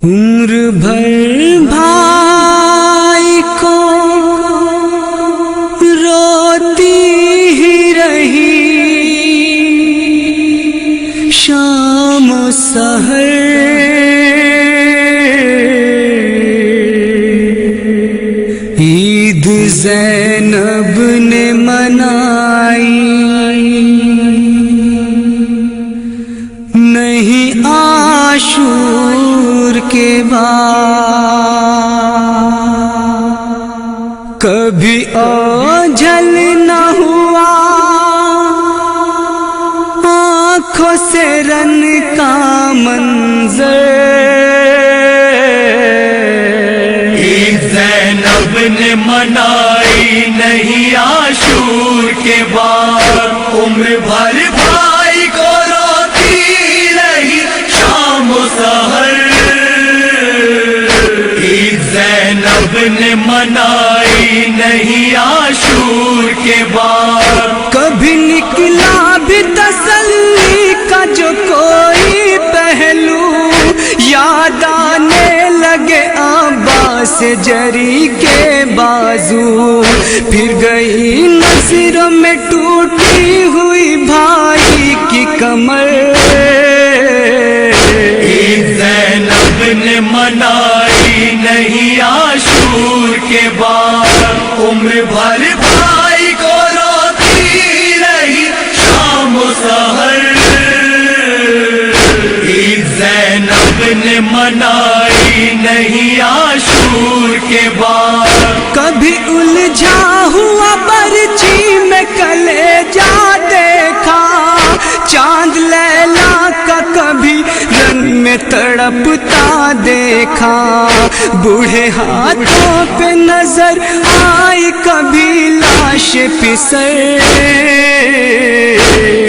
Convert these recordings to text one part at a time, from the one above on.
عمر بھر بھائی کو روتی ہی رہی، شام و سحر عید زینب نے منائی، نہیں عاشور کے بعد کبھی اوجھل نہ ہوا آنکھوں سے رن کا منظر۔ عید زینب نے منائی نہیں عاشور کے بعد، عمر بھر بھائی کو روتی رہی شام و سحر۔ عید زینب نے منائی نہیں عاشور کے بعد، کبھی نکلا بھی تسلی کا جو کوئی پہلو، یاد آنے لگے عباس جری کے بازو، پھر گئی نظروں میں ٹوٹی ہوئی بھائی کی کمر۔ عید زینب نے منائی نہیں عاشور کے بعد، عمر بھر بھائی کو روتی رہی شام و سحر۔ عید زینب نے منائی نہیں عاشور کے بعد، کبھی الجھا ہوا برچی میں کلیجا دیکھا، چاند لیلا کا کبھی رن میں تڑپتا دیکھا، بوڑھے ہاتھوں پہ نظر آئی کبھی لاش پسر۔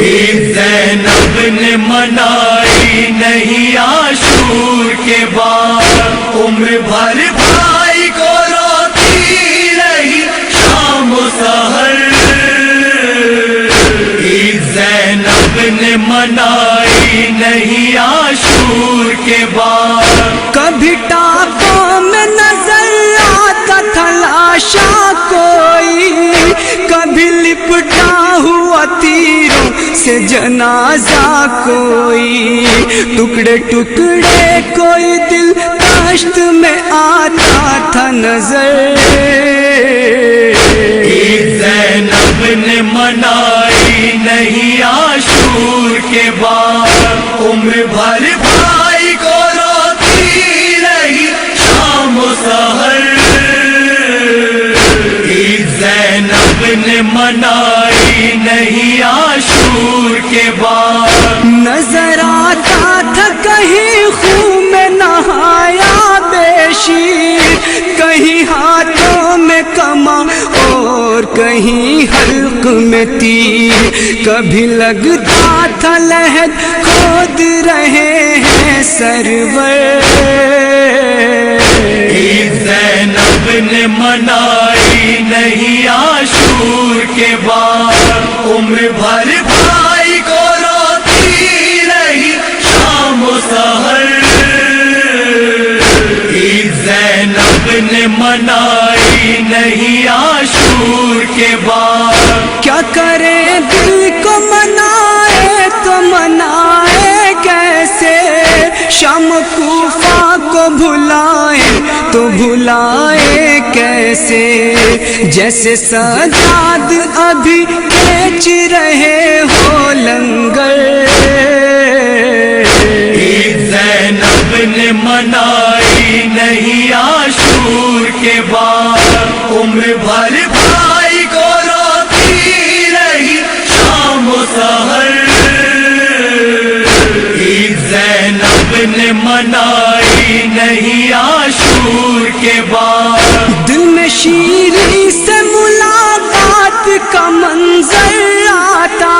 عید زینب نے منائی نہیں عاشور کے بعد، عمر بھر بھائی کو روتی رہی شام و سحر۔ عید زینب نے منائی نہیں عاشور کے بعد، کبھی ٹاپوں میں نظر آتا تھا لاشا کوئی، کبھی لپٹا ہوا تیروں سے جنازہ کوئی، ٹکڑے ٹکڑے کوئی دل داشت میں آتا تھا نظر۔ عید زینب نے منائی نہیں عاشور کے بعد، عمر بھر بھائی کو روتی رہی شام و سحر۔ عید زینب نے منائی نہیں عاشور کے بعد، نظر آتا تھا کہیں خون میں نہایا بے شیر، کہیں ہاتھوں میں کماں اور کہیں حلق میں تیر، کبھی لگتا تھا لحد کھود رہے ہیں سرور۔ عید زینب نے منائی نہیں عاشور کے بعد، عمر بھر بھائی کو روتی رہی شام و سحر۔ عید زینب نے منائی نہیں عاشور کے بعد، کیا کرے دل کو منائے تو منائے کیسے، شام کوفہ کو بھلائے تو بھلائے کیسے، جیسے سجاد ابھی کھینچ رہے ہو لنگر۔ عید زینب نے منائی نہیں عاشور کے بعد، عمر بھر بھائی کو روتی رہی شام و سحر۔ عید زینب نے منائی نہیں عاشور کے بعد، دل میں شیریں سے ملاقات کا منظر آتا،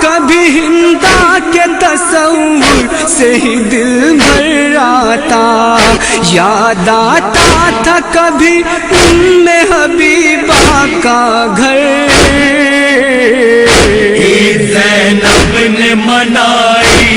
کبھی ہندا کے تصور سے ہی دل بھر آتا، یاد آتا تھا کبھی ام حبیبہ کا گھر۔ عید زینب نے منائی